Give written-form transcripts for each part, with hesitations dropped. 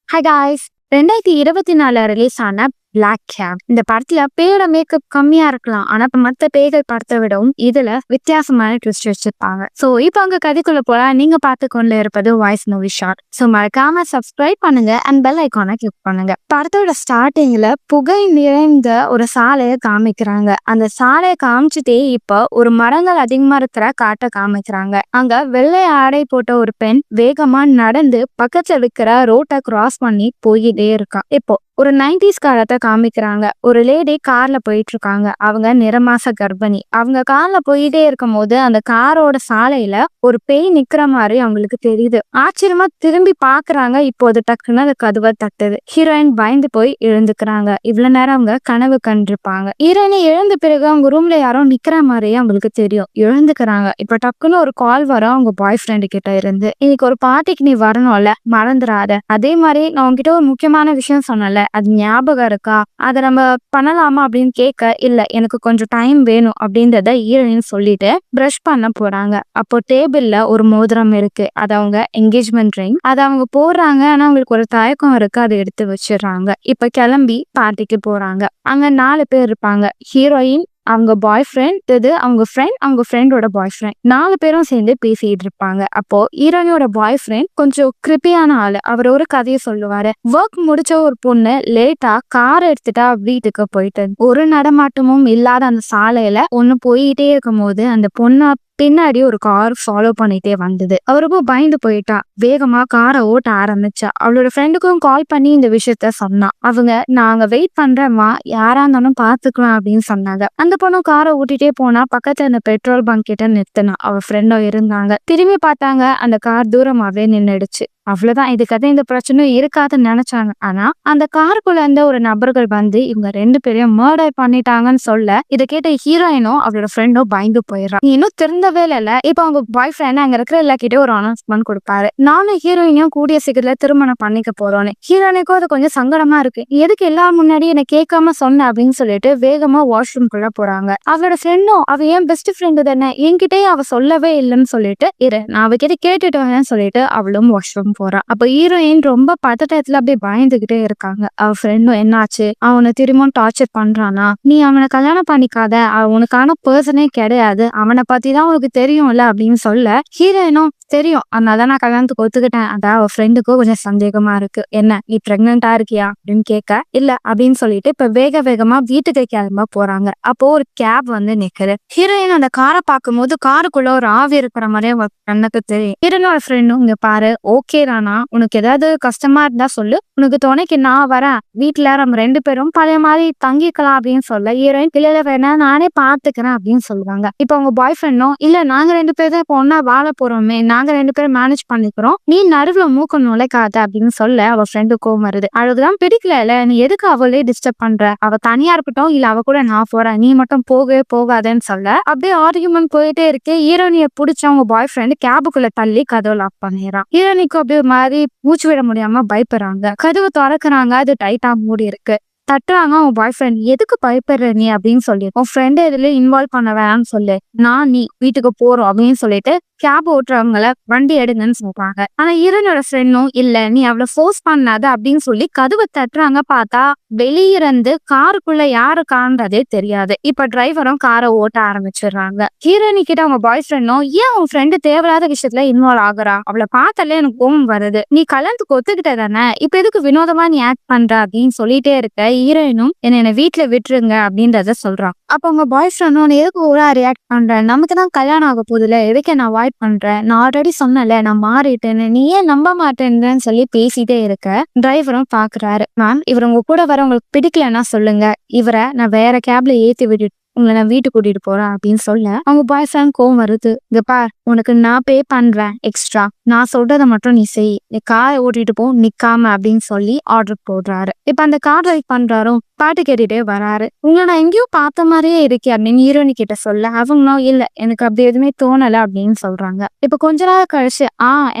Hi guys. 2024 release ஆன black gap இந்த படத்துல பேயோட மேக்கப் கம்மியா இருக்கலாம். ஆனா இப்ப மத்த பேய்கள் படத்தை விடவும் இதுல வித்தியாசமான ட்விஸ்ட் வச்சிருப்பாங்க. சோ இப்ப அங்க கதைக்குள்ள போல நீங்க பார்த்து கொண்டு இருப்பது வாய்ஸ் மூவி ஷார்ட். சோ மறக்காம சப்ஸ்கிரைப் பண்ணுங்க அண்ட் பெல் ஐக்கானை கிளிக் பண்ணுங்க. படத்தோட ஸ்டார்டிங்ல புகை நிறைந்த ஒரு சாலையை காமிக்கிறாங்க. அந்த சாலையை காமிச்சுட்டே இப்ப ஒரு மரங்கள் அதிகமா இருக்கிற காட்டை காமிக்கிறாங்க. அங்க வெள்ளை ஆடை போட்ட ஒரு பெண் வேகமா நடந்து பக்கத்துல இருக்கிற ரோட்டை கிராஸ் பண்ணி போயிட்டே இருக்கா. இப்போ ஒரு 90s காலத்தை காமிக்கிறாங்க. ஒரு லேடி கார்ல போயிட்டு இருக்காங்க. அவங்க நிறமாச கர்ப்பிணி. அவங்க கார்ல போயிட்டே இருக்கும் போது அந்த காரோட சாலையில ஒரு பேய் நிக்கிற மாதிரி அவங்களுக்கு தெரியுது. ஆச்சரியமா திரும்பி பாக்குறாங்க. இப்போது டக்குன்னு அந்த கதவை தட்டுது. ஹீரோயின் பயந்து போய் எழுந்துக்கிறாங்க. இவ்வளவு நேரம் அவங்க கனவு கண்டிருப்பாங்க. ஹீரோயினை எழுந்த பிறகு அவங்க ரூம்ல யாரோ நிக்கிற மாதிரியே அவங்களுக்கு தெரியும். எழுந்துக்கிறாங்க. இப்ப டக்குன்னு ஒரு கால் வரும் அவங்க பாய் ஃப்ரெண்டு கிட்ட இருந்து. இன்னைக்கு ஒரு பார்ட்டிக்கு நீ வரணும்ல, மறந்துடாத. அதே மாதிரி நான் உங்ககிட்ட ஒரு முக்கியமான விஷயம் சொன்னல, அது ஞாபகம் இருக்கா? அதை நம்ம பண்ணலாமா அப்படின்னு கேட்க, இல்ல எனக்கு கொஞ்சம் டைம் வேணும் அப்படின்றத ஹீரோயின் சொல்லிட்டு பிரஷ் பண்ண போறாங்க. அப்போ டேபிள்ல ஒரு மோதிரம் இருக்கு. அது அவங்க என்கேஜ்மெண்ட் ரிங். அதை அவங்க போடுறாங்க. ஆனா அவங்களுக்கு ஒரு தயக்கம் இருக்கு. அதை எடுத்து வச்சிடுறாங்க. இப்ப கிளம்பி பார்ட்டிக்கு போறாங்க. அங்க 4 பேர் இருப்பாங்க. ஹீரோயின், அவங்க பாய் ஃப்ரெண்ட், அவங்க ஃப்ரெண்டோட பாய் ஃப்ரெண்ட், 4 பேரும் சேர்ந்து பேசிட்டு இருப்பாங்க. அப்போ ஹீரோனியோட பாய் ஃப்ரெண்ட் கொஞ்சம் கிரிப்பியான ஆளு. அவர் ஒரு கதையை சொல்லுவாரு. ஒர்க் முடிச்ச ஒரு பொண்ணு லேட்டா கார் எடுத்துட்டா வீட்டுக்கு போயிட்டு ஒரு நடமாட்டமும் இல்லாத அந்த சாலையில ஒண்ணு போயிட்டே இருக்கும் போது அந்த பொண்ணு பின்னாடி ஒரு கார் ஃபாலோ பண்ணிட்டே வந்தது. அவருக்கும் பயந்து போயிட்டா. வேகமா காரை ஓட்ட ஆரம்பிச்சா. அவளோட ஃப்ரெண்டுக்கும் கால் பண்ணி இந்த விஷயத்த சொன்னா. அவங்க, நாங்க வெயிட் பண்றேம்மா, யாரா இருந்தாலும் பாத்துக்கலாம் அப்படின்னு சொன்னாங்க. அந்த பொண்ணு காரை ஓட்டிட்டே போனா. பக்கத்துல அந்த பெட்ரோல் பங்க் கிட்ட நிறுத்தினா. அவ ஃப்ரெண்டும் இருந்தாங்க. திரும்பி பார்த்தாங்க. அந்த கார் தூரமாவே நின்னுடுச்சு. அவ்வளவுதான். இதுக்கதை இந்த பிரச்சனை இருக்காதுன்னு நினைச்சாங்க. ஆனா அந்த காருக்குள்ள இருந்த ஒரு நபர்கள் வந்து இவங்க 2 பேரையும் மர்டர் பண்ணிட்டாங்கன்னு சொல்ல, இதை கேட்ட ஹீரோயினும் அவளோட ஃப்ரெண்டும் பயந்து போயிடுறான். இன்னும் திருந்தவே இல்ல. இப்ப அவங்க பாய் ஃப்ரெண்ட் அங்க இருக்கிற எல்லாக்கிட்டே ஒரு அனௌன்ஸ்மெண்ட் கொடுப்பாரு. நானும் ஹீரோயினையும் கூடிய சீக்கிரத்துல திருமணம் பண்ணிக்க போறோன்னு. ஹீரோயினுக்கும் அது கொஞ்சம் சங்கடமா இருக்கு. எதுக்கு எல்லாரும் முன்னாடி என்னை கேட்காம சொன்ன அப்படின்னு சொல்லிட்டு வேகமா வாஷ்ரூம் குள்ள போறாங்க. அவளோட ஃப்ரெண்டும், அவ ஏன் பெஸ்ட் ஃப்ரெண்டு தானே, என்கிட்டயே அவ சொல்லவே இல்லைன்னு சொல்லிட்டு, இரு நான் அவகிட்ட கேட்டுட்டு வரேன்னு சொல்லிட்டு அவளும் வாஷ்ரூம் போறா. அப்ப ஹீரோயின் ரொம்ப பதட்டத்துல அப்படியே பயந்துகிட்டே இருக்காங்க. அவ ஃப்ரெண்டும், என்னாச்சு, அவனை திரும்பவும் டார்ச்சர் பண்றானா, நீ அவனை கல்யாணம் பண்ணிக்காத, அவனுக்கான பர்சனே கிடையாது, அவனை பத்தி தான் உனக்கு தெரியும்ல அப்படின்னு சொல்ல, ஹீரோயினும் தெரியும், அதனாலதான் நான் கல்யாணத்துக்கு ஒத்துக்கிட்டேன். அதான் அவ ஃப்ரெண்டுக்கும் கொஞ்சம் சந்தேகமா இருக்கு. என்ன, நீ பிரெக்னெண்டா இருக்கியா அப்படின்னு கேட்க, இல்ல அப்படின்னு சொல்லிட்டு இப்ப வேகமா வீட்டுக்கு கிளம்ப போறாங்க. அப்போ ஒரு கேப் வந்து நிக்குது. ஹீரோயின் அந்த காரை பார்க்கும்போது காருக்குள்ள ஒரு ஆவி இருக்கிற மாதிரியே கண்ணுக்கு தெரியும். ஹீரோனோட ஃப்ரெண்டும், இங்க பாரு, ஓகே ரானா, உனக்கு ஏதாவது கஷ்டமா இருந்தா சொல்லு, உனக்கு துணைக்கு நான் வரேன், வீட்டுல நம்ம 2 பேரும் பழைய மாதிரி தங்கிக்கலாம் அப்படின்னு சொல்ல, ஹீரோயின், இல்ல வேணா நானே பாத்துக்கிறேன் அப்படின்னு சொல்லுவாங்க. இப்ப அவங்க பாய் ஃப்ரெண்டும், இல்ல நாங்க 2 பேர் தான் இப்போ ஒன்னா வாழ போறோமே, நாங்க 2 பேரும் மேனேஜ் பண்ணிக்கிறோம், நீ நடுவுல மூக்க நுழைக்காத அப்படின்னு சொல்ல அவ ஃப்ரெண்டு கோவம் வருது. அவளுக்குதான் பிடிக்கல, நீ எதுக்கு அவளே டிஸ்டர்ப் பண்ற, அவ தனியா இருக்கட்டும், இல்ல அவ கூட நான் போறேன், நீ மட்டும் போகவே போகாதேன்னு சொல்ல அப்படியே ஆர்கியூமெண்ட் போயிட்டே இருக்கு. ஹீரோனிய பிடிச்ச அவங்க பாய் ஃப்ரெண்ட் கேபுக்குள்ள தள்ளி கதவு லாக் பண்ணிடுறான். ஹீரோனிக்கு அப்படியே மாதிரி மூச்சு விட முடியாம பயப்படுறாங்க. கதவு திறக்கிறாங்க. அது டைட்டா மூடி இருக்கு. தட்டுறாங்க. அவங்க பாய் ஃப்ரெண்ட், எதுக்கு பயப்படுற நீ அப்படின்னு சொல்லி, உன் ஃப்ரெண்ட் இதுல இன்வால்வ் பண்ண வேணாம்னு சொல்லு, நான் நீ வீட்டுக்கு போறோம் அப்படின்னு சொல்லிட்டு கேப் ஓட்டுறவங்கள வண்டி எடுங்கன்னு சொல்றாங்க. ஆனா ஹீரோனோட ஃப்ரெண்டும், இல்ல நீ அவளை ஃபோர்ஸ் பண்ணாத அப்படின்னு சொல்லி கதவை தட்டுறாங்க. பார்த்தா வெளியிருந்து காருக்குள்ள யாரு காண்றதே தெரியாது. இப்ப டிரைவரும் காரை ஓட்ட ஆரம்பிச்சிடுறாங்க. ஹீரோனி கிட்ட அவங்க பாய் ஃப்ரெண்டும், ஏன் உன் ஃப்ரெண்டு தேவையில்லாத விஷயத்துல இன்வால்வ் ஆகுறா, அவளை பார்த்தாலே எனக்கு கோவம் வருது, நீ கல்யாணத்துக்கு ஒத்துக்கிட்ட தானே, இப்ப எதுக்கு வினோதமா நீ ஆக்ட் பண்ற அப்படின்னு சொல்லிட்டே இருக்க. ஹீரோயினும், என்ன வீட்டுல விட்டுருங்க அப்படின்றத சொல்றான். அப்ப உங்க பாய் ஃப்ரெண்டும், எதுக்கு ஒரு ரியாக்ட் பண்ற, நமக்கு தான் கல்யாணம் ஆக போகுதுல, எதுக்கு நான் அவாய்ட் பண்றேன், நான் ஆல்ரெடி சொன்னல நான் மாறிட்டேன்னு, நீ ஏன் நம்ப மாட்டேன்னு சொல்லி பேசிட்டே இருக்க. டிரைவரும் பாக்குறாரு. மேம், இவர் உங்க கூட வர உங்களுக்கு பிடிக்கலன்னா சொல்லுங்க, இவரை நான் வேற கேப்ல ஏத்தி விட்டு உங்களை நான் வீட்டுக்கு கூட்டிட்டு போறேன் அப்படின்னு சொல்ல அவங்க பாய் ஃப்ரெண்ட் கோவம் வருது. இங்க பார், உனக்கு நான் பே பண்றேன் எக்ஸ்ட்ரா, நான் சொல்றதை மட்டும் நீ செய், நீ காரை ஓட்டிட்டு போ நிக்காம அப்படின்னு சொல்லி ஆர்டர் போடுறாரு. இப்ப அந்த கார் டிரைவ் பண்றாரும் பாட்டு கேட்டுட்டே வராரு. உங்களை நான் எங்கேயோ பார்த்த மாதிரியே இருக்கே அப்படின்னு ஹீரோனி கிட்ட சொல்ல, அவங்களும் இல்ல எனக்கு அப்படி எதுவுமே தோணல அப்படின்னு சொல்றாங்க. இப்ப கொஞ்ச நாள் கழிச்சு,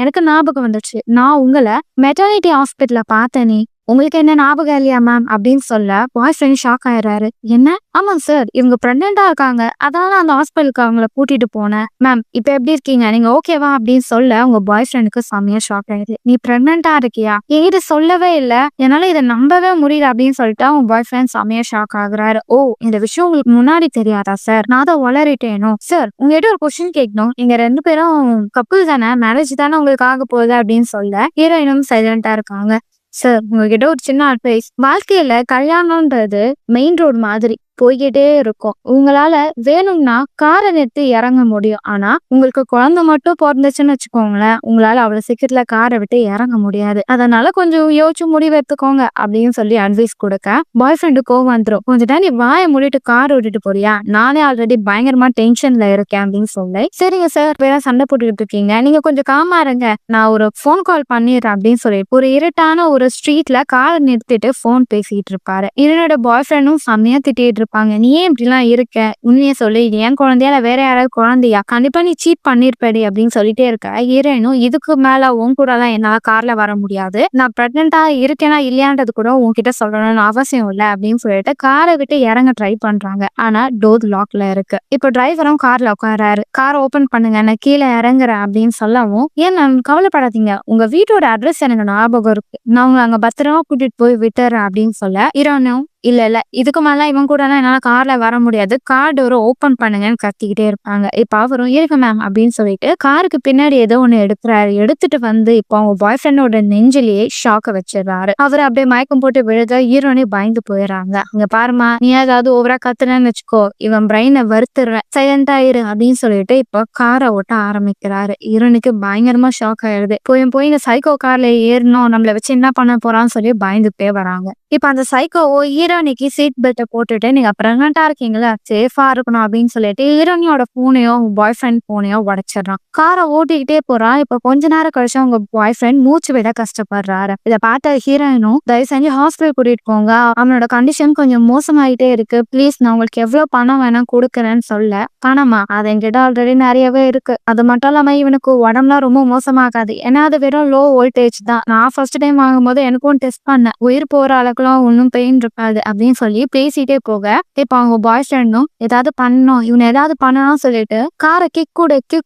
எனக்கு ஞாபகம் வந்துச்சு, நான் உங்களை மெட்டர்னிட்டி ஹாஸ்பிட்டல்ல பார்த்தேனே, உங்களுக்கு என்ன ஞாபகம் இல்லையா மேம் அப்படின்னு சொல்ல பாய் ஃப்ரெண்ட் ஷாக் ஆயிடுறாரு. என்ன? ஆமாங்க சார், இவங்க பிரெக்னெண்டா இருக்காங்க, அதான் அந்த ஹாஸ்பிட்டலுக்கு அவங்கள கூட்டிட்டு போனேன் மேம். இப்ப எப்படி இருக்கீங்க, நீங்க ஓகேவா அப்படின்னு சொல்ல உங்க பாய் ஃப்ரெண்டுக்கு செம்மையா ஷாக் ஆயிடுது. நீ பிரெக்னெண்டா இருக்கியா, என்கிட்ட சொல்லவே இல்ல, என்னால இதை நம்பவே முடியல அப்படின்னு சொல்லிட்டு அவங்க பாய் ஃப்ரெண்ட் செம்மையா ஷாக் ஆகுறாரு. ஓ, இந்த விஷயம் உங்களுக்கு முன்னாடி தெரியாதா சார், நான் தான் வளரிட்டேனோ சார். உங்ககிட்ட ஒரு கொஸ்டின் கேட்கணும், நீங்க 2 பேரும் கப்புள் தானே, மேரேஜ் தானே உங்களுக்கு ஆக போகுது அப்படின்னு சொல்ல ஹீரோயினும் சைலண்டா இருக்காங்க. சார், உங்ககிட்ட ஒரு சின்ன அட்வைஸ். வாழ்க்கையில கல்யாணம்ன்றது மெயின் ரோடு மாதிரி போய்கிட்டே இருக்கும். உங்களால வேணும்னா காரை நிறுத்தி இறங்க முடியும். ஆனா உங்களுக்கு குழந்தை மட்டும் பிறந்துச்சுன்னு வச்சுக்கோங்களேன், உங்களால அவ்வளவு சீக்கிரத்துல காரை விட்டு இறங்க முடியாது. அதனால கொஞ்சம் யோசிச்சு முடிவு எடுத்துக்கோங்க அப்படின்னு சொல்லி அட்வைஸ் கொடுக்க பாய் ஃப்ரெண்டு கோவம் வந்துடும். கொஞ்சம் டைம் நீ வாயை மூடிட்டு கார் ஓட்டிட்டு போறியா, நானே ஆல்ரெடி பயங்கரமா டென்ஷன்ல இருக்கேன் அப்படின்னு சொல்லி, சரிங்க சார் வேற சண்டை போட்டுக்கிட்டு இருக்கீங்க, நீங்க கொஞ்சம் காமா இருங்க, நான் ஒரு போன் கால் பண்ணிடுறேன் அப்படின்னு சொல்லி ஒரு இருட்டான ஒரு ஸ்ட்ரீட்ல காரை நிறுத்திட்டு போன் பேசிட்டு இருப்பாரு. இவனோட பாய் ஃப்ரெண்டும் செம்மையா திட்டிட்டு இருப்பாங்க. நீ ஏன் இப்படிலாம் இருக்க, உண்மையை சொல்லி, இது என் குழந்தையா இல்ல வேற யாராவது குழந்தையா, கண்டிப்பா நீ சீட் பண்ணிருப்படி அப்படின்னு சொல்லிட்டே இருக்க. ஹீரோயினும் இதுக்கு மேல உன் கூட எல்லாம் என்னால கார்ல வர முடியாது, நான் பிரெக்னெண்டா இருக்கேனா இல்லையான்றது கூட உன்கிட்ட சொல்லணும்னு அவசியம் இல்லை அப்படின்னு சொல்லிட்டு காரை விட்டு இறங்க ட்ரை பண்றாங்க. ஆனா டோர் லாக்ல இருக்கு. இப்ப டிரைவரும் கார்ல உட்காராரு. கார் ஓபன் பண்ணுங்க, நான் கீழே இறங்குறேன் அப்படின்னு சொல்லவும், ஏன் நான் கவலைப்படாதீங்க, உங்க வீட்டோட அட்ரஸ் எனக்கு ஞாபகம் இருக்கு, நான் உங்களை அங்க பத்திரமா கூட்டிட்டு போய் விட்டுறேன் அப்படின்னு சொல்ல ஹீரோனும் இல்ல இதுக்கு மேல இவன் கூட என்னால கார்ல வர முடியாது, கார் டோரை ஓபன் பண்ணுங்கன்னு கத்திக்கிட்டே இருப்பாங்க. இப்ப அவரும் இருக்கு மேம் அப்படின்னு சொல்லிட்டு காருக்கு பின்னாடி ஏதோ ஒண்ணு எடுக்கிறாரு. எடுத்துட்டு வந்து இப்போ அவங்க பாய் ஃப்ரெண்டோட நெஞ்சிலேயே ஷாக்க வச்சிடறாரு. அவர் அப்படியே மயக்கம் போட்டு விழுத ஹீரோனே பயந்து போயிடறாங்க. இங்க பாருமா, நீ ஏதாவது ஓவரா கத்துனன்னு வச்சுக்கோ, இவன் பிரெயினை வருத்துருவேன், சைலண்டா இரு அப்படின்னு சொல்லிட்டு இப்போ காரை ஓட்ட ஆரம்பிக்கிறாரு. ஹீரோனுக்கு பயங்கரமா ஷாக் ஆயிடுது. போய் இந்த சைக்கோ கார்ல ஏறணும், நம்மள வச்சு என்ன பண்ண போறான்னு சொல்லி பயந்துட்டே வராங்க. இப்ப அந்த சைக்கோவோ ஹீரோனிக்கு சீட் பெல்ட்டை போட்டுட்டு, நீங்க பிரெக்னெண்டா இருக்கீங்களா, சேஃபா இருக்கணும் அப்படின்னு சொல்லிட்டு ஹீரோனியோட போனையோ பாய் ஃப்ரெண்ட் போனையோ உடைச்சிடறான். காரை ஓட்டிக்கிட்டே போறான். இப்ப கொஞ்ச நேரம் கழிச்சு அவங்க பாய் ஃப்ரெண்ட் மூச்சு விட கஷ்டப்படுறாரு. இதை பார்த்த ஹீரோயினும் தயவு செஞ்சு ஹாஸ்பிட்டல் கூட்டிட்டு போங்க, அவனோட கண்டிஷன் கொஞ்சம் மோசமாயிட்டே இருக்கு, ப்ளீஸ் நான் உங்களுக்கு எவ்வளவு பணம் வேணா கொடுக்குறேன்னு சொல்ல, பணமா, அது என்கிட்ட ஆல்ரெடி நிறையவே இருக்கு, அது மட்டும் இல்லாம இவனுக்கு உடம்புலாம் ரொம்ப மோசமாகாது, ஏன்னா அது வெறும் லோ வோல்டேஜ் தான், நான் ஃபர்ஸ்ட் டைம் வாங்கும்போது எனக்கும் டெஸ்ட் பண்ணேன், உயிர் போற அளவுக்குலாம் ஒன்னும் பெயின் இருக்காது அப்படின்னு சொல்லி பேசிட்டே போக, இப்ப அவங்க பாய் ஃப்ரெண்டும் ஏதாவது பண்ணணும், இவனை ஏதாவது பண்ணணும்னு சொல்லிட்டு காரை கிக்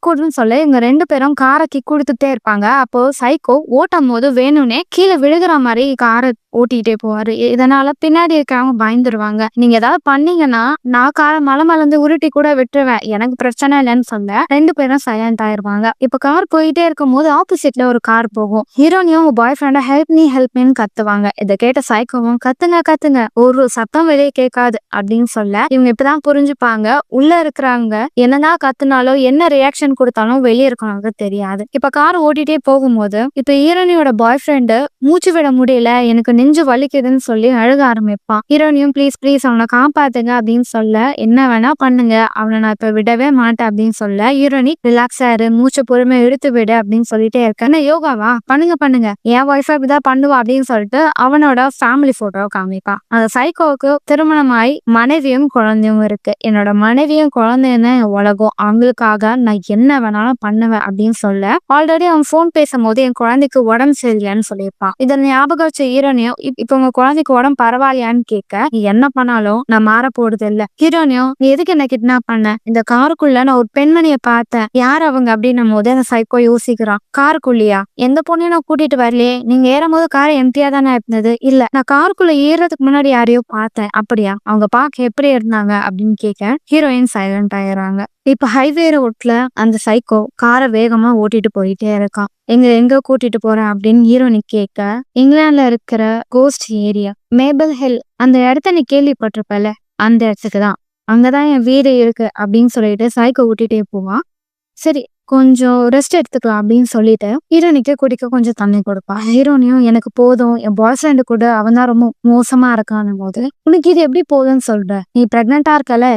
கூடுன்னு சொல்லி இவங்க 2 பேரும் காரை கிக் கொடுத்துட்டே இருப்பாங்க. அப்போ சைக்கோ ஓட்டும் போது வேணும்னே கீழே விழுகிற மாதிரி காரை ஓட்டிகிட்டே போவாரு. இதனால பின்னாடி இருக்கிறவங்க பயந்துருவாங்க. நீங்க ஏதாவது பண்ணீங்கன்னா நான் காரை மலை மலர்ந்து உருட்டி கூட விட்டுருவேன், எனக்கு பிரச்சனை இல்லைன்னு சொல்ல 2 பேரும் சைலண்ட் ஆயிருவாங்க. இப்ப கார் போயிட்டே இருக்கும் போது ஆப்போசிட்ல ஒரு கார் போகும். ஹீரோனியும் உங்க பாய் ஃப்ரெண்ட ஹெல்ப் மீன்னு கத்துவாங்க. இதை கேட்ட சைக்கோவும் கத்துங்க ஒரு சத்தம் வெளியே கேட்காது அப்படின்னு சொல்ல இவங்க இப்பதான் புரிஞ்சுப்பாங்க, உள்ள இருக்கிறாங்க என்னதான் கத்துனாலும் என்ன ரியாக்ஷன் கொடுத்தாலும் வெளியே இருக்கவங்க தெரியாது. இப்ப கார் ஓட்டிட்டே போகும்போது இப்ப ஹீரோனியோட பாய் ஃப்ரெண்டு மூச்சு விட முடியல, எனக்கு நெஞ்சு வலிக்குதுன்னு சொல்லி அழுக ஆரம்பிப்பான். ஹீரோனியும் ப்ளீஸ் அவனை காப்பாத்துங்க அப்படின்னு சொல்ல, என்ன வேணா பண்ணுங்க, அவனை நான் இப்ப விடவே மாட்டேன் அப்படின்னு சொல்ல ஹீரோனி ரிலாக்ஸா இரு, மூச்சை பொறுமை எடுத்து விடு அப்படின்னு சொல்லிட்டே இருக்கேன். யோகாவா பண்ணுங்க, என் ஒய்ஃப் இப்படிதான் பண்ணுவா அப்படின்னு சொல்லிட்டு அவனோட ஃபேமிலி போட்டோ காமிப்பான். அந்த சைக்கோவுக்கு திருமணமாய் மனைவியும் குழந்தையும் இருக்கு. என்னோட மனைவியும் குழந்தைன்னு உலகம், அவங்களுக்காக நான் என்ன வேணாலும் பண்ணுவேன் அப்படின்னு சொல்ல, ஆல்ரெடி அவன் போன் பேசும்போது என் குழந்தைக்கு உடம்பு சரியில்லைன்னு சொல்லியிருப்பான். இதை ஞாபகம் வச்ச ஹீரோனியும் இப்ப உங்க குழந்தைக்கு உடம்பு பரவாயில்லையான்னு கேட்க, நீ என்ன பண்ணாலும் நான் மாற போறது இல்ல. ஹீரோனியும் நீ எதுக்கு என்ன கிட்னாப் பண்ண, இந்த காருக்குள்ள நான் ஒரு பெண்மணியை பார்த்தேன், யார் அவங்க அப்படின்னும் போது அந்த சைக்கோ யோசிக்கிறான். காருக்குள்ளையா, எந்த பொண்ணையும் நான் கூட்டிட்டு வரலையே, நீங்க ஏறும்போது கார் எம்டியா தானே இருந்தது, இல்ல நான் காருக்குள்ள ஏறதுக்கு முன்னாடி யாரையோ பார்த்தேன், அப்படியா, அவங்க பார்க்க எப்படி இருந்தாங்க அப்படின்னு கேட்க ஹீரோயின் சைலண்ட் ஆயிடுறாங்க. இப்ப ஹைவே ரோட்ல அந்த சைக்கோ காரை வேகமா ஓட்டிட்டு போயிட்டே இருக்கான். எங்க கூட்டிட்டு போறேன் அப்படின்னு ஹீரோனி கேட்க, இங்கிலாந்துல இருக்கிற கோஸ்ட் ஏரியா மேபிள் ஹில், அந்த இடத்த நீ கேள்விப்பட்டிருப்பல, அந்த இடத்துக்கு தான், அங்கதான் என் வீடு இருக்கு அப்படின்னு சொல்லிட்டு சைக்கோ ஊட்டிட்டே போவான். சரி கொஞ்சம் ரெஸ்ட் எடுத்துக்கலாம் அப்படின்னு சொல்லிட்டு ஹீரோனிக்கு குடிக்க கொஞ்சம் தண்ணி கொடுப்பா. ஹீரோனியும் எனக்கு போதும், என் பாய் ஃப்ரெண்டு கூட அவன் தான் ரொம்ப மோசமா இருக்கான்னு போது, உனக்கு இது எப்படி போதுன்னு சொல்ற, நீ பிரெக்னெண்டா இருக்கல,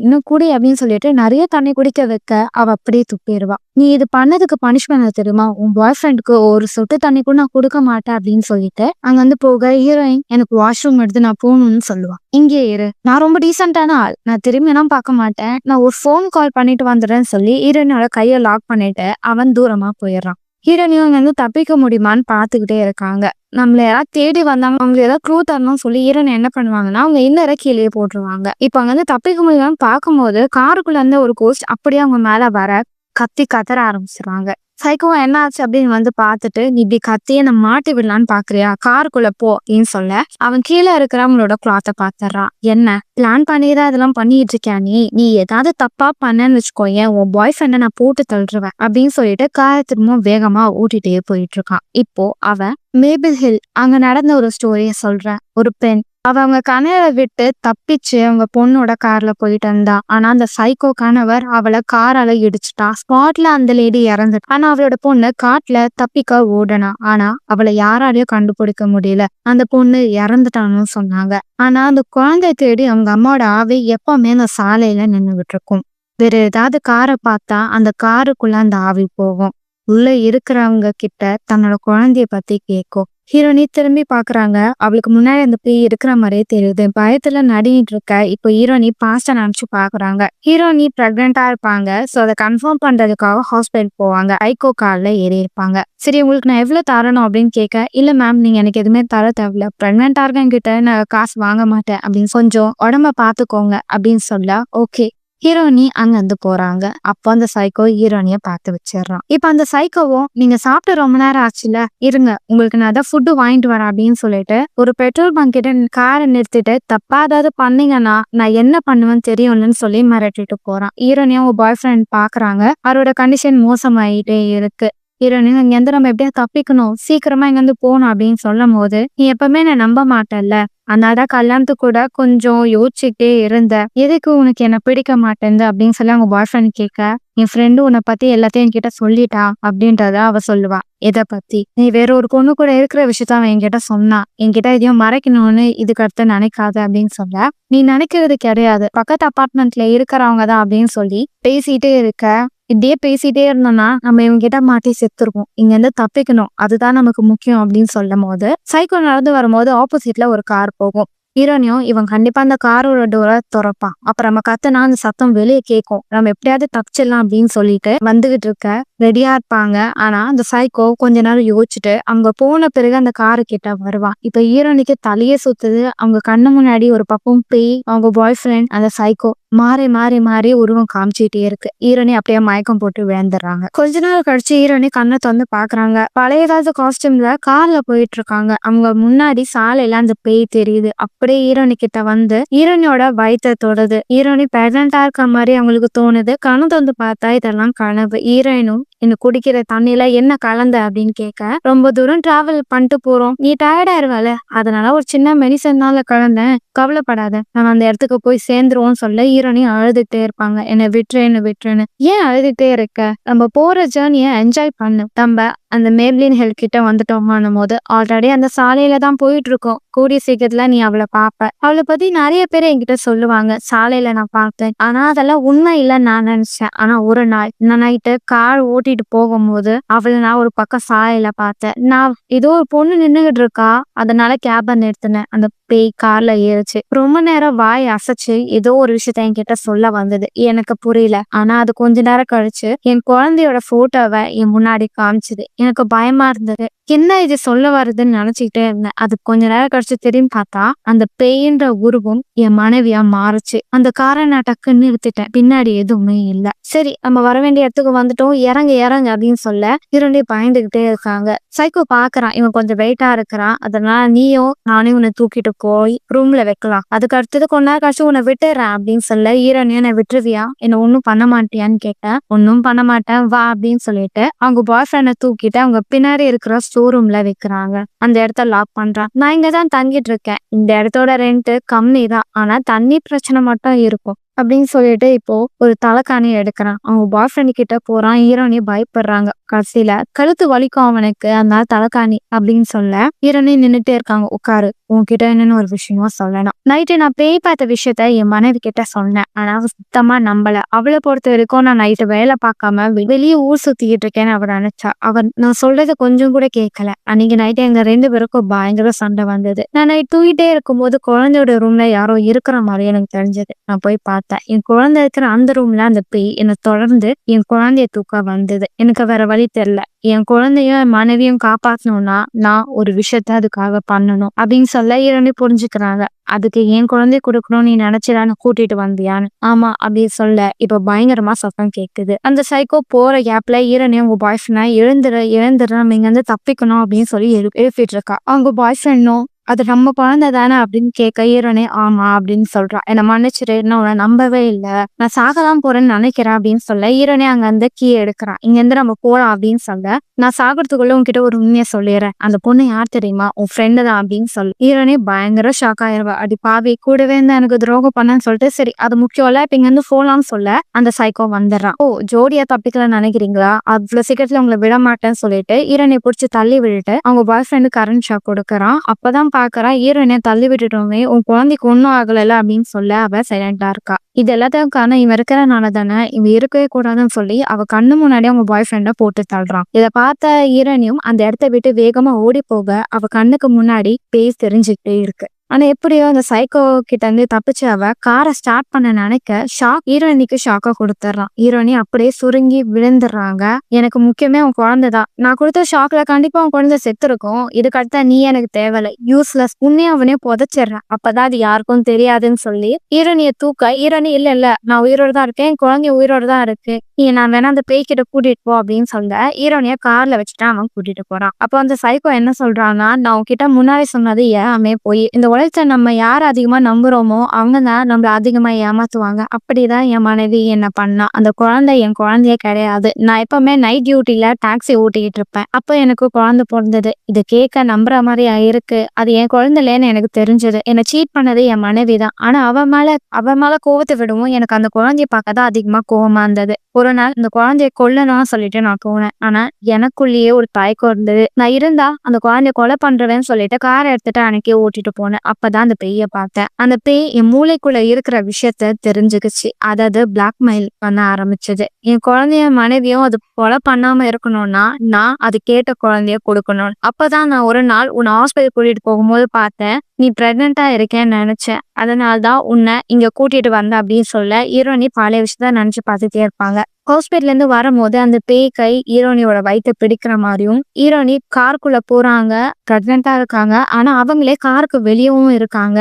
இன்னும் குடி அப்படின்னு சொல்லிட்டு நிறைய தண்ணி குடிக்க வைக்க அவ அப்படியே துப்பிடுவா. நீ இது பண்ணதுக்கு பனிஷ்மெண்ட் தெரியுமா, உன் பாய் ஃப்ரெண்டுக்கு ஒரு சொட்டு தண்ணி கூட நான் கொடுக்க மாட்டேன் அப்படின்னு சொல்லிட்டு அங்க வந்து போக ஹீரோயின் எனக்கு வாஷ்ரூம் எடுத்து நான் போகணும்னு சொல்லுவான். இங்கே இரு, நான் ரொம்ப டீசென்டான ஆள், நான் திரும்பி எல்லாம் பார்க்க மாட்டேன், நான் ஒரு ஃபோன் கால் பண்ணிட்டு வந்துடுறேன்னு சொல்லி ஹீரோயினோட கையை லாக் பண்ணிட்டு அவன் தூரமா போயிடுறான். ஹீரோனியும் அங்க இருந்து தப்பிக்க முடியுமான்னு பாத்துக்கிட்டே இருக்காங்க. நம்மள யாராவது தேடி வந்தாங்க, அவங்க ஏதாவது க்ளூ தரணும்னு சொல்லி ஹீரோயின் என்ன பண்ணுவாங்கன்னா, அவங்க இன்னர கீழே போட்டுருவாங்க. இப்ப அங்க இருந்து தப்பிக்க முடியுமான்னு பார்க்கும்போது காருக்குள்ள இருந்து ஒரு கோஸ்ட் அப்படியே அவங்க மேல வர கத்தி கத்தற ஆரம்பிச்சிருவாங்க. சைக்கோவா என்ன ஆச்சு அப்படின்னு வந்து பார்த்துட்டு, நீ இப்படி கத்தியே நான் மாட்டி விடலான்னு பாக்குறியா, காருக்குள்ள போ அப்படின்னு சொல்ல, அவன் கீழே இருக்கிறவங்களோட கிளாத்தை பாத்துறான். என்ன பிளான் பண்ணிதான் இதெல்லாம் பண்ணிட்டு இருக்கியா, நீ ஏதாவது தப்பா பண்ணன்னு வச்சுக்கோயேன், உன் பாய் ஃப்ரெண்டை நான் போட்டு தள்ளுருவேன் அப்படின்னு சொல்லிட்டு காரை திரும்ப வேகமா ஓட்டிட்டே போயிட்டு இருக்கான். இப்போ அவன் மேபிள் ஹில் அங்க நடந்த ஒரு ஸ்டோரிய சொல்றேன். ஒரு பெண் அவங்க கணவரை விட்டு தப்பிச்சு அவங்க பொண்ணோட கார்ல போயிட்டு இருந்தா. ஆனா அந்த சைக்கோ கணவர் அவளை காரால இடிச்சுட்டா. ஸ்பாட்ல அந்த லேடி இறந்துட்டா. ஆனா அவளோட பொண்ணு காட்டுல தப்பிக்க ஓடனா. ஆனா அவளை யாராலையும் கண்டுபிடிக்க முடியல. அந்த பொண்ணு இறந்துட்டான்னு சொன்னாங்க. ஆனா அந்த குழந்தை தேடி அவங்க அம்மாவோட ஆவி எப்பவுமே அந்த சாலையில நின்றுகிட்டு இருக்கும். வேற ஏதாவது காரை பார்த்தா அந்த காருக்குள்ள அந்த ஆவி போகும். உள்ள இருக்கிறவங்க கிட்ட தன்னோட குழந்தைய பத்தி கேட்கும். ஹீரோனி திரும்பி பாக்குறாங்க. அவளுக்கு முன்னாடி அந்த பேய் இருக்கிற மாதிரியே தெரியுது. பயத்துல நடிகிட்டு இருக்க. இப்போ ஹீரோனி பாஸ்டா நினைச்சு பாக்குறாங்க. ஹீரோனி பிரெக்னெண்டா இருப்பாங்க. சோ அதை கன்ஃபார்ம் பண்றதுக்காக ஹாஸ்பிட்டல் போவாங்க. ஐகோ கார்ல ஏறி இருப்பாங்க. சரி, உங்களுக்கு நான் எவ்வளவு தரணும் அப்படின்னு கேட்க, இல்ல மேம் நீங்க எனக்கு எதுவுமே தர தேவையில்ல, பிரெக்னெண்டா இருக்கங்கிட்ட நான் காசு வாங்க மாட்டேன் அப்படின்னு, கொஞ்சம் உடம்ப பாத்துக்கோங்க அப்படின்னு சொல்ல, ஓகே ஹீரோனி அங்க இருந்து போறாங்க. அப்போ அந்த சைக்கோ ஹீரோனிய பார்த்து வச்சிடறான். இப்ப அந்த சைக்கோவும், நீங்க சாப்பிட்டு ரொம்ப நேரம் ஆச்சுல, இருங்க உங்களுக்கு நான் ஏதாவது ஃபுட்டு வாங்கிட்டு வரேன் அப்படின்னு சொல்லிட்டு ஒரு பெட்ரோல் பங்க் கிட்ட காரை நிறுத்திட்டு, தப்பா ஏதாவது பண்ணீங்கன்னா நான் என்ன பண்ணுவேன்னு தெரியும்லன்னு சொல்லி மிரட்டிட்டு போறான். ஹீரோனியா உங்க பாய் ஃப்ரெண்ட் பாக்குறாங்க. அவரோட கண்டிஷன் மோசமாயிட்டே இருக்கு. ஹீரோனியும் இங்க இருந்து நம்ம எப்படியா தப்பிக்கணும், சீக்கிரமா இங்க இருந்து போகணும் அப்படின்னு சொல்லும் போது, நீ எப்பவுமே நான் நம்ப மாட்டேன்ல, அதனாலதான் கல்யாணத்துக்கு கூட கொஞ்சம் யோசிச்சுட்டே இருந்த, எதுக்கு உனக்கு என்ன பிடிக்க மாட்டேங்குது அப்படின்னு சொல்லி அவங்க பாய் ஃப்ரெண்ட் கேட்க, என் ஃப்ரெண்டு உன்னை பத்தி எல்லாத்தையும் என்கிட்ட சொல்லிட்டா அப்படின்றத அவ சொல்லுவா. எதை பத்தி? நீ வேற ஒரு பொண்ணு கூட இருக்கிற விஷயத்த அவன் என்கிட்ட சொன்னா, என்கிட்ட எதையும் மறைக்கணும்னு இதுக்கு அடுத்து நினைக்காத அப்படின்னு சொல்ல, நீ நினைக்கிறது கிடையாது, பக்கத்து அபார்ட்மெண்ட்ல இருக்கிறவங்க தான் அப்படின்னு சொல்லி பேசிட்டே இருக்க. இப்படியே பேசிட்டே இருந்தோம்னா நம்ம இவங்க கிட்ட மாட்டி செத்துருவோம், இங்க இருந்து தப்பிக்கணும், அதுதான் நமக்கு முக்கியம் அப்படின்னு சொல்லும் போது, சைக்கோ நடந்து வரும்போது ஆப்போசிட்ல ஒரு கார் போகும். ஹீரோனியும், இவன் கண்டிப்பா அந்த காரோட டோரை திறப்பான். அப்புறம் நம்ம கத்துனா அந்த சத்தம் வெளியே கேட்கும், நம்ம எப்படியாவது தப்பிச்சிடலாம் அப்படின்னு சொல்லிட்டு வந்துகிட்டு இருக்க ரெடியா இருப்பாங்க. ஆனா அந்த சைக்கோ கொஞ்ச நேரம் யோசிச்சுட்டு அங்க போன பிறகு அந்த காரு கிட்ட வருவான். இப்ப ஹீரோனிக்கு தலையே சுத்துது. அவங்க கண்ணு முன்னாடி ஒரு பக்கம் பேய், அவங்க பாய் ஃப்ரெண்ட், அந்த சைக்கோ மாறி மாறி மாறி உருவம் காமிச்சிட்டே இருக்கு. ஹீரோனி அப்படியே மயக்கம் போட்டு விழுந்துடுறாங்க. கொஞ்ச நாள் கழிச்சு ஹீரோனி கண்ணை திறந்து பாக்குறாங்க. பழைய ஏதாவது காஸ்டியூம்ல கார்ல போயிட்டு இருக்காங்க. அவங்க முன்னாடி சாலையில அந்த பேய் தெரியுது. அப்படியே ஹீரோனி கிட்ட வந்து ஹீரோனியோட வயித்தை தொடுது. ஹீரோனி பிரெக்னெண்டா இருக்க மாதிரி அவங்களுக்கு தோணுது. கண்ணு திறந்து பார்த்தா இதெல்லாம் கனவு. ஹீரோயினும், இன்னும் குடிக்கிற தண்ணியில என்ன கலந்த அப்படின்னு கேட்க, ரொம்ப தூரம் டிராவல் பண்ணிட்டு போறோம், நீ டயர்ட் ஆயிருவால, அதனால ஒரு சின்ன மெடிசன்னால கலந்தேன், கவலைப்படாத, நம்ம அந்த இடத்துக்கு போய் சேர்ந்துருவோம் சொல்ல, ஹீரோனி அழுதுட்டே இருப்பாங்க. என்னை விட்டுருன்னு. ஏன் அழுதுட்டே இருக்க, நம்ம போற ஜேர்னியை என்ஜாய் பண்ணு, நம்ம அந்த மேப்ளின் ஹில் கிட்ட வந்துட்டோம் போது, ஆல்ரெடி அந்த சாலையில தான் போயிட்டு இருக்கோம், கூடிய சீக்கிரத்துல நீ அவளை பாப்ப, அவளை பத்தி நிறைய பேர் என்கிட்ட சொல்லுவாங்க, சாலையில நான் பார்த்தேன், ஆனா அதெல்லாம் உண்மை இல்லைன்னு நான் நினைச்சேன். ஆனா ஒரு நாள் நான் நைட்டு கார் ஓட்டிட்டு போகும்போது அவளை நான் ஒரு பக்கம் சாலையில பார்த்தேன். நான் ஏதோ ஒரு பொண்ணு நின்னுகிட்டு இருக்கா, அதனால கேபை நிறுத்தினேன். அந்த பேய் கார்ல ஏறிச்சு. ரொம்ப நேரம் வாய் அசைச்சு ஏதோ ஒரு விஷயத்த என்கிட்ட சொல்ல வந்தது, எனக்கு புரியல. ஆனா அது கொஞ்ச நேரம் கழிச்சு என் குழந்தையோட போட்டோவை என் முன்னாடி காமிச்சுது. எனக்கு பயமா இருந்தது, என்ன இது சொல்ல வருதுன்னு நினைச்சுக்கிட்டே இருந்தேன். அது கொஞ்ச நேரம் கழிச்சு திரும்பி பார்த்தா அந்த பேயின்ற உருவம் என் மனைவியா மாறுச்சு. அந்த காரை நான் டக்குன்னு நிறுத்திட்டேன், பின்னாடி எதுவுமே இல்ல. சரி, நம்ம வர வேண்டிய இடத்துக்கு வந்துட்டோம், இறங்க அப்படின்னு சொல்ல இரண்டே பயந்துகிட்டே இருக்காங்க. சைக்கோ பாக்குறான், இவன் கொஞ்சம் வெயிட்டா இருக்கிறான், அதனால நீயும் நானே உன்னை தூக்கிட்டு போய் ரூம்ல வைக்கலாம், அதுக்கு அடுத்தது கொஞ்ச நேரம் கழிச்சு உன்னை விட்டுறேன் அப்படின்னு சொல்ல, ஹீரோனியா என்னை விட்டுருவியா, என்ன ஒன்னும் பண்ண மாட்டியான்னு கேட்ட, ஒன்னும் பண்ண மாட்டேன் வா அப்படின்னு சொல்லிட்டு அவங்க பாய் ஃப்ரெண்டை தூக்கிட்டு அவங்க பின்னாடி இருக்கிற ஸ்டோர் வைக்கிறாங்க. அந்த இடத்த லாக் பண்றான். நான் இங்கதான் தங்கிட்டு இருக்கேன், இந்த இடத்தோட ரெண்ட் கம்மி தான், ஆனா தண்ணி பிரச்சனை மட்டும் இருக்கும் அப்படின்னு சொல்லிட்டு இப்போ ஒரு தலைக்காணி எடுக்கிறான். அவங்க பாய் ஃப்ரெண்ட் கிட்ட போறான். ஹீரோனி பயப்படுறாங்க. கடைசியில கழுத்து வலிக்கும் அவனுக்கு, அதனால தலைக்காணி அப்படின்னு சொல்ல, ஹீரோனி நின்னுட்டே இருக்காங்க. உட்காரு, உன்கிட்ட என்னன்னு ஒரு விஷயமா சொல்லணும். நைட்டு நான் பேய் பார்த்த விஷயத்த என் மனைவி கிட்ட சொன்னேன், ஆனா அவ சுத்தமா நம்பல. அவளை பொறுத்த வரைக்கும் நான் நைட்டு வேலை பார்க்காம வெளியே ஊர் சுத்திக்கிட்டு இருக்கேன்னு அவ நினைச்சா. அவன் நான் சொல்றது கொஞ்சம் கூட கேட்கல. அன்னைக்கு நைட்டு எங்க 2 பேருக்கும் பயங்கர சண்டை வந்தது. நான் நைட் தூங்கிட்டே இருக்கும்போது குழந்தையோட ரூம்ல யாரோ இருக்கிற மாதிரி எனக்கு தெரிஞ்சது. நான் போய் பார்த்தேன். பார்த்தேன். என் குழந்தை இருக்கிற அந்த ரூம்ல அந்த பேய் என்னை தொடர்ந்து என் குழந்தைய தூக்க வந்தது. எனக்கு வேற வழி தெரியல. என் குழந்தையும் என் மனைவியும் காப்பாத்தணும்னா நான் ஒரு விஷயத்த அதுக்காக பண்ணணும் அப்படின்னு சொல்ல ஈரணி புரிஞ்சுக்கிறாங்க. அதுக்கு என் குழந்தைய கொடுக்கணும் நீ நினைச்சுதானே கூட்டிட்டு வந்தியான்னு. ஆமா அப்படின்னு சொல்ல இப்ப பயங்கரமா சத்தம் கேக்குது. அந்த சைக்கோ போற கேப்ல ஈரணி அவங்க பாய் ஃப்ரெண்டா எழுந்துரு நம்ம இங்க இருந்து தப்பிக்கணும் அப்படின்னு சொல்லி எழுப்பிட்டு இருக்கா. அவங்க பாய் ஃப்ரெண்டும் அது நம்ம குழந்தை தானே அப்படின்னு கேட்க ஈரணி ஆமா அப்படின்னு சொல்றா. என்னை மன்னிச்சிரு, நான் உன்னை நம்பவே இல்லை, நான் சாகலாம் போறேன்னு நினைக்கிறேன் அப்படின்னு சொல்ல ஈரணி அங்க இருந்து கீ எடுக்கிறான். இங்க இருந்து நம்ம போலாம் அப்படின்னு சொல்ல நான் சாகிறதுக்குள்ள உன்கிட்ட ஒரு உண்மையை சொல்லிடுறேன், அந்த பொண்ணு யார் தெரியுமா, உன் ஃப்ரெண்டு தான் அப்படின்னு சொல்லு. ஈரணி பயங்கர ஷாக் ஆயிருவா. அடி பாவி, கூடவே இருந்து எனக்கு துரோகம் பண்ணன்னு சொல்லிட்டு சரி அது முக்கியம் இல்ல இப்ப இங்க இருந்து போலாம்னு சொல்ல அந்த சைக்கோ வந்துடுறான். ஓ ஜோடியா தப்பிக்கலாம்னு நினைக்கிறீங்களா, அவ்வளவு சீக்கிரத்துல உங்களை விட மாட்டேன்னு சொல்லிட்டு ஈரனை பிடிச்சி தள்ளி விட்டுட்டு அவங்க பாய் ஃப்ரெண்டு கரண்ட் ஷாக் கொடுக்குறான். அப்பதான் பாக்குறா ஈரனை தள்ளி விட்டுட்டோமே, உன் குழந்தைக்கு ஒன்னும் ஆகல அப்படின்னு சொல்ல அவ சைலண்டா இருக்கா. இது எல்லாத்தையும் காரணம் இவன் இருக்கிறனால தானே, இவன் இருக்கவே கூடாதுன்னு சொல்லி அவ கண்ணு முன்னாடி அவங்க பாய் ஃப்ரெண்ட போட்டு தள்ளுறான். இதை பார்த்த ஈரனியும் அந்த இடத்த விட்டு வேகமா ஓடி போக அவ கண்ணுக்கு முன்னாடி பேய் தெரிஞ்சுக்கிட்டே இருக்கு. ஆனா எப்படியோ அந்த சைக்கோ கிட்ட இருந்து தப்பிச்சு அவ காரை ஸ்டார்ட் பண்ண நினைக்க ஹீரோயினிக்கு ஷாக்கா கொடுத்துட்றான். ஹீரோயினி அப்படியே சுருங்கி விழுந்துடுறாங்க. எனக்கு முக்கியமே உன் குழந்தைதான், நான் கொடுத்த ஷாக்ல கண்டிப்பா உன் குழந்தை செத்து இருக்கும், இதுக்கடுத்த நீ எனக்கு தேவையில்லை, யூஸ்லெஸ், உன்னே அவனே புதைச்சிடுறேன், அப்பதான் அது யாருக்கும் தெரியாதுன்னு சொல்லி ஹீரோனிய தூக்க ஹீரோனி இல்ல நான் உயிரோட தான் இருக்கேன், என் குழந்தைய உயிரோட தான் இருக்கு, நான் வேணா அந்த பேய் கிட்ட கூட்டிட்டு போ அப்படின்னு சொல்ல ஹீரோனிய கார்ல வச்சுட்டு அவன் கூட்டிட்டு போறான். அப்போ அந்த சைக்கோ என்ன சொல்றான்னா, நான் உன்கிட்ட முன்னாடி சொன்னது ஏமே போய், இந்த உலகத்தை நம்ம யார் அதிகமா நம்புறோமோ அவங்க தான் நம்மள அதிகமா ஏமாத்துவாங்க, அப்படிதான் என் மனைவி என்ன பண்ணா, அந்த குழந்தை என் குழந்தையே கிடையாது, நான் எப்பவுமே நைட் டியூட்டில டாக்ஸி ஓட்டிக்கிட்டு இருப்பேன், அப்ப எனக்கு குழந்தை பிறந்தது, இது கேட்க நம்புற மாதிரி இருக்கு, அது என் குழந்தைலேன்னு எனக்கு தெரிஞ்சது, என்னை சீட் பண்ணது என் மனைவி தான், ஆனா அவ மேல கோவத்தை விடவும் எனக்கு அந்த குழந்தைய பார்க்கதான் அதிகமா கோவமா இருந்தது. ஒரு நாள் இந்த குழந்தைய கொல்லணும்னு சொல்லிட்டு நான் போனேன், ஆனா எனக்குள்ளேயே ஒரு தயக்கம் இருந்தது, நான் இருந்தா அந்த குழந்தைய கொலை பண்றேன்னு சொல்லிட்டு காரை எடுத்துட்டு அன்னைக்கே ஓட்டிட்டு போனேன். அப்பதான் அந்த பேய பார்த்தேன். அந்த பேய் என் மூளைக்குள்ள இருக்கிற விஷயத்த தெரிஞ்சுக்கிச்சு, அதாவது பிளாக்மெயில் பண்ண ஆரம்பிச்சது. என் குழந்தைய மனைவியும் அது கொலை பண்ணாம இருக்கணும்னா நான் அது கேட்ட குழந்தைய கொடுக்கணும். அப்பதான் நான் ஒரு நாள் உன்னை ஹாஸ்பிட்டல் கூட்டிட்டு போகும்போது பார்த்தேன், நீ பிரெக்னெண்டா இருக்கேன்னு நினைச்சேன், அதனால்தான் உன்னை இங்க கூட்டிட்டு வந்த அப்படின்னு சொல்ல ஹீரோனி பழைய விஷயத்த நினைச்சு பார்த்துட்டே இருப்பாங்க. ஹாஸ்பிட்டல்ல இருந்து வரும்போது அந்த பேய் கை ஹீரோனியோட வயிற்ற பிடிக்கிற மாதிரியும், ஹீரோனி காருக்குள்ள போறாங்க, பிரெக்னெண்டா இருக்காங்க, ஆனா அவங்களே காருக்கு வெளியவும் இருக்காங்க,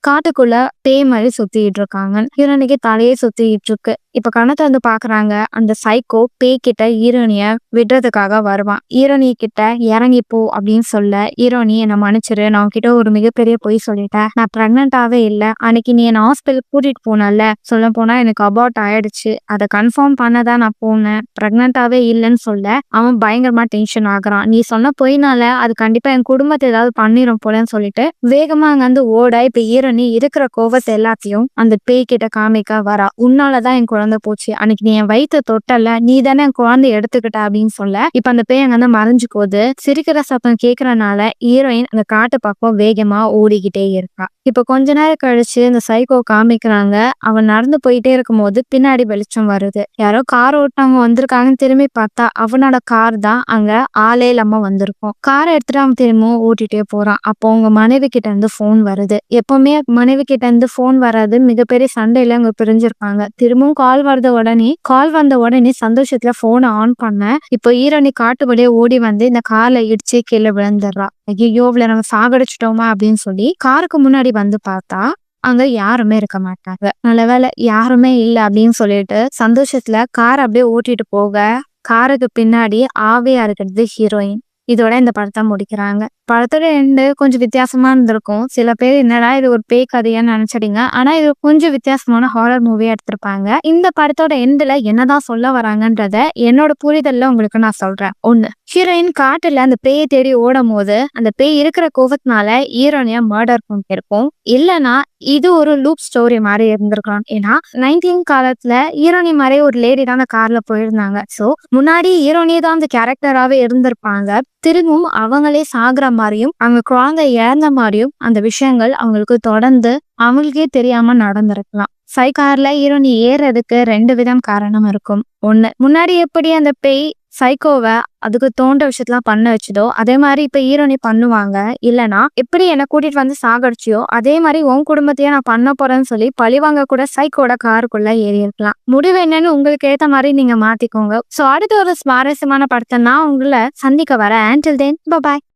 காட்டுக்குள்ள பேய் மாதிரி சுத்திட்டு இருக்காங்க, ஹீரோனிக்கு தலையே சுத்திட்டு இருக்கு. இப்ப கணத்தை வந்து பாக்குறாங்க, அந்த சைக்கோ பேய் கிட்ட ஹீரோனிய விடுறதுக்காக வருவான். ஹீரோனி கிட்ட இறங்கி போ அப்படின்னு சொல்ல ஹீரோனி என்னை மன்னிச்சிரு, நான் உன்கிட்ட ஒரு மிகப்பெரிய பொய் சொல்லிட்டேன், நான் பிரெக்னெண்டாவே இல்லை, அன்னைக்கு நீ என்ன ஹாஸ்பிட்டல் கூட்டிட்டு போனல, சொல்ல போனா எனக்கு அபார்ட் ஆயிடுச்சு, அதை கன்ஃபார்ம் பண்ணதான் நான் போனேன், பிரெக்னெண்டாவே இல்லைன்னு சொல்ல அவன் பயங்கரமா டென்ஷன் ஆகுறான். நீ சொன்ன பொய்னால அது கண்டிப்பா என் குடும்பத்தை ஏதாவது பண்ணிரும் போலன்னு சொல்லிட்டு வேகமா அங்க வந்து ஓட இப்ப ஹீரோனி இருக்கிற கோவத்தை எல்லாத்தையும் அந்த பேய் கிட்ட காமிக்க வரா. உன்னாலதான் என் குழந்தை போச்சு, அன்னைக்கு நீ என் வயிற்று தொட்டல, நீ தானே என் குழந்தைய எடுத்துக்கிட்ட அப்படின்னு சொல்ல இப்ப அந்த பேய் அங்க வந்து மறைஞ்சு போகுது. சிரிக்கிற சத்தம் கேட்கறனால ஹீரோயின் அந்த காட்டு பக்கம் வேகமா ஓடிக்கிட்டே இருக்கா. இப்ப கொஞ்ச நேரம் கழிச்சு இந்த சைக்கோ காமிக்கிறாங்க, அவன் நடந்து போயிட்டே இருக்கும் போது பின்னாடி வெளிச்சம் வருது, யாரோ கார் ஓட்டவங்க வந்திருக்காங்கன்னு திரும்பி பார்த்தா அவனோட கார் தான் அங்க ஆளே இல்லாம வந்திருக்கும். காரை எடுத்துட்டு அவன் திரும்பவும் ஓட்டிட்டே போறான். அப்போ உங்க மனைவி கிட்ட இருந்து போன் வருது. எப்பவுமே மனைவி கிட்ட இருந்து போன் வராது, மிகப்பெரிய சண்டையில அவங்க பிரிஞ்சிருப்பாங்க. திரும்பவும் கால் வந்த உடனே சந்தோஷத்துல போனை ஆன் பண்ண இப்போ ஹீரோனி காட்டுபடியே ஓடி வந்து இந்த கார்ல இடிச்சு கீழே விழுந்துடுறா. ஐயோ இவ்வளவு நம்ம சாகடிச்சிட்டோமா அப்படின்னு சொல்லி காருக்கு முன்னாடி வந்து பார்த்தா அங்க யாருமே இருக்க மாட்டாங்க. நல்ல வேலை யாருமே இல்லை அப்படின்னு சொல்லிட்டு சந்தோஷத்துல கார் அப்படியே ஓட்டிட்டு போக காருக்கு பின்னாடி ஆவியா இருக்கிறது ஹீரோயின். இதோட இந்த படத்தை முடிக்கிறாங்க. படத்தோட எண்டு கொஞ்சம் வித்தியாசமா இருந்திருக்கும். சில பேர் என்னடா இது ஒரு பேய் கதையான்னு நினைச்சிட்டீங்க, ஆனா இது கொஞ்சம் வித்தியாசமான ஹாரர் மூவியா எடுத்திருப்பாங்க. இந்த படத்தோட எண்டுல என்னதான் சொல்ல வராங்கன்றத என்னோட புரிதல்ல உங்களுக்கு நான் சொல்றேன். ஒண்ணு, ஹீரோயின் காட்டுல அந்த பேயை தேடி ஓடும் போது அந்த பேய் இருக்கிற கோவத்தினால ஹீரோனியா மர்டர் பண்ணிருக்கும், இல்லைன்னா இது ஒரு லூப் ஸ்டோரி மாதிரி இருந்திருக்கலாம். ஏன்னா 19 காலத்துல ஹீரோனி மாதிரி ஒரு லேடி தான் அந்த கார்ல போயிருந்தாங்க. சோ முன்னாடி ஹீரோனியே தான் அந்த கேரக்டராவே இருந்திருப்பாங்க. திரும்பவும் அவங்களே சாகுற மாதிரியும் அவங்க குழந்தை இழந்த மாதிரியும் அந்த விஷயங்கள் அவங்களுக்கு தொடர்ந்து அவங்களுக்கே தெரியாம நடந்திருக்கலாம். கார்ல ஹீரோனி ஏறதுக்கு 2 விதம் காரணம் இருக்கும். ஒண்ணு, முன்னாடி எப்படி அந்த பேய் சைக்கோவை அதுக்கு தோன்ற விஷயத்தெல்லாம் பண்ண வச்சுதோ அதே மாதிரி இப்ப ஹீரோனி பண்ணுவாங்க. இல்லனா எப்படி என்ன கூட்டிட்டு வந்து சாகடிச்சியோ அதே மாதிரி உன் குடும்பத்தையே நான் பண்ண போறேன்னு சொல்லி பழிவாங்க கூட சைக்கோட காருக்குள்ள ஏறி இருக்கலாம். முடிவு என்னன்னு உங்களுக்கு ஏத்த மாதிரி நீங்க மாத்திக்கோங்க. சோ அடுத்த ஒரு சுவாரஸ்யமான படத்தை நான் உங்களை சந்திக்க வரேன். Until then, bye bye.